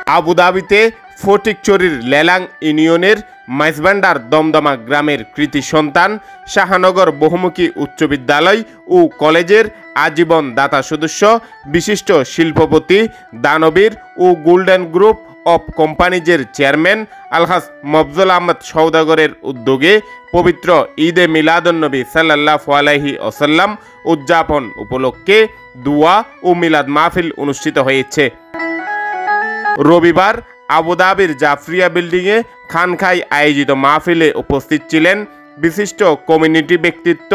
আবুধাবিতে ফটিকছড়ির লেলাং ইউনিয়নের মাইজভান্ডার দমদমা গ্রামের কৃতি সন্তান শাহনগর বহুমুখী উচ্চ বিদ্যালয় ও কলেজের আজীবন দাতা সদস্য বিশিষ্ট শিল্পপতি দানবীর ও গোল্ডেন গ্রুপ অব কোম্পানিজের চেয়ারম্যান আলহাজ মফজল আহমদ সওদাগরের উদ্যোগে পবিত্র ঈদে মিলাদুন্নবী সাল্লাল্লাহু আলাইহি ওয়াসাল্লাম উদযাপন উপলক্ষে দোয়া ও মিলাদ মাহফিল অনুষ্ঠিত হয়েছে। রবিবার আবুধাবির জাফরিয়া বিল্ডিংয়ে খানখাই আয়োজিত মাহফিলে উপস্থিত ছিলেন বিশিষ্ট কমিউনিটি ব্যক্তিত্ব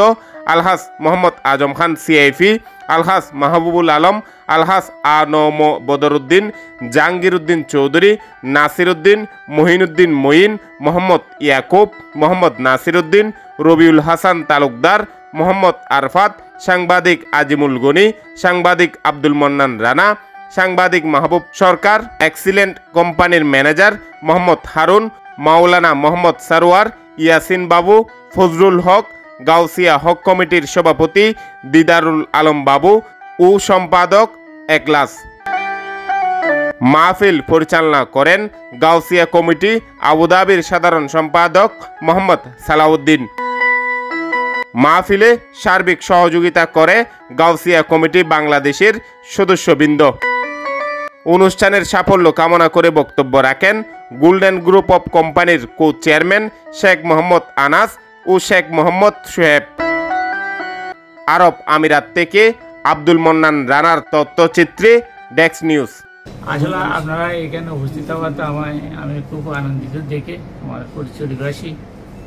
আলহাজ মোহাম্মদ আজম খান সিআইফি, আলহাজ মাহবুবুল আলম, আলহাজ আনম বদরুদ্দিন, জাহাঙ্গীর উদ্দিন চৌধুরী, নাসির উদ্দিন, মহিনুদ্দিন মঈন, মোহাম্মদ ইয়াকুব, মোহাম্মদ নাসির উদ্দিন, রবিউল হাসান তালুকদার, মোহাম্মদ আরফাত, সাংবাদিক আজিমুল গনি, সাংবাদিক আব্দুল মন্নান রানা, সাংবাদিক মাহবুব সরকার, এক্সিলেন্ট কোম্পানির ম্যানেজার মোহাম্মদ হারুন, মাওলানা মোহাম্মদ সারোয়ার, ইয়াসিন বাবু, ফজলুল হক, গাউসিয়া হক কমিটির সভাপতি দিদারুল আলম বাবু ও সম্পাদক একলাস। মাহফিল পরিচালনা করেন গাউসিয়া কমিটি আবুধাবির সাধারণ সম্পাদক মোহাম্মদ সালাউদ্দিন। মাহফিলে সার্বিক সহযোগিতা করে গাউসিয়া কমিটি বাংলাদেশের সদস্যবৃন্দ। অনুষ্ঠানের সাফল্য কামনা করে বক্তব্য রাখেন গোল্ডেন গ্রুপ অব কোম্পানির কো চেয়ারম্যান শেখ মোহাম্মদ আনাস ও শেখ মোহাম্মদ সোহেব। আরব আমিরাত থেকে আব্দুল মন্নান রানার তথ্যচিত্রে ডেস্ক নিউজ। আসলে আপনারা এখানে উপস্থিত হওয়াতে আমি খুব আনন্দিত দেখে। আমার ফটিকছড়িবাসী,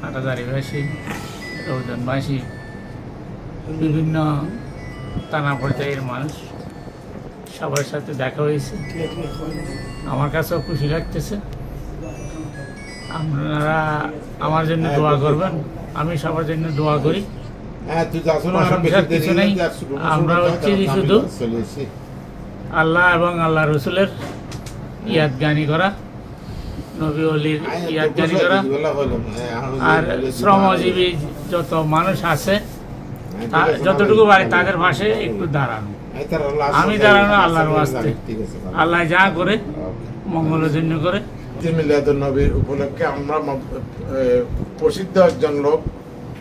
হাটাজারিবাসী, রৌজনবাসী, বিভিন্ন থানা পর্যায়ের মানুষ সবার সাথে দেখা হয়েছে। আমার কাছেও খুশি লাগতেছে। আপনারা আমার জন্য দোয়া করবেন, আমি সবার জন্য দোয়া করি। কিছু নেই, আমরা হচ্ছে শুধু আল্লাহ এবং আল্লাহ রসুলের ইয়াদগানি করা, নবী ওলির ইয়াদগানি করা, আর শ্রমজীবী যত মানুষ আছে যতটুকু পারি তাদের পাশে একটু দাঁড়ানো। আমি দাঁড়ানো আল্লাহর ওয়াস্তে, আল্লাহ যা করে মঙ্গলের জন্য করে। মিলাদুন্নবীর উপলক্ষে আমরা প্রসিদ্ধ একজন লোক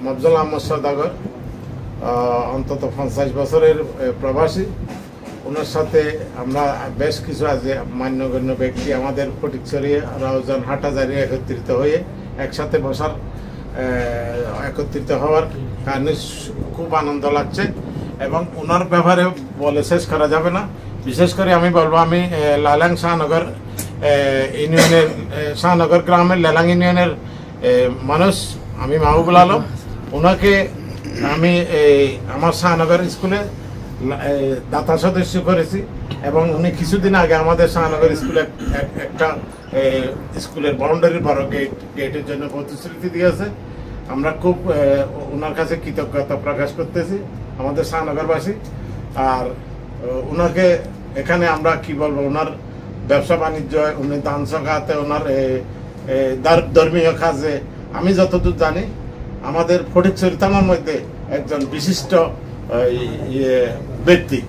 মফজল আহমদ সওদাগর, অন্তত 50 বছরের প্রবাসী, ওনার সাথে আমরা বেশ কিছু আছে মান্যগণ্য ব্যক্তি আমাদের ফটিকছড়ি, রাউজান, হাটাজারি একত্রিত হয়ে একসাথে বসার একত্রিত হওয়ার কারণে খুব আনন্দ লাগছে এবং ওনার ব্যাপারে বলে শেষ করা যাবে না। বিশেষ করে আমি বলবো, আমি লালাং শাহনগর ইউনিয়নের, শাহনগর গ্রামের লেলাং ইউনিয়নের মানুষ, আমি মাহবুবুল আলম। ওনাকে আমি আমার শাহনগর স্কুলে দাতা সদস্য করেছি এবং উনি কিছুদিন আগে আমাদের শাহনগর স্কুলে একটা স্কুলের বাউন্ডারির বড় গেটের জন্য প্রতিশ্রুতি দিয়েছে। আমরা খুব ওনার কাছে কৃতজ্ঞতা প্রকাশ করতেছি আমাদের শাহনগরবাসী। আর ওনাকে এখানে আমরা কি বলবো, ওনার ব্যবসা বাণিজ্য, উনি দান সকাতে, ওনার ধর্মীয় কাজে আমি যতদূর জানি আমাদের ফটিকছড়ি থানার মধ্যে একজন বিশিষ্ট ব্যক্তি।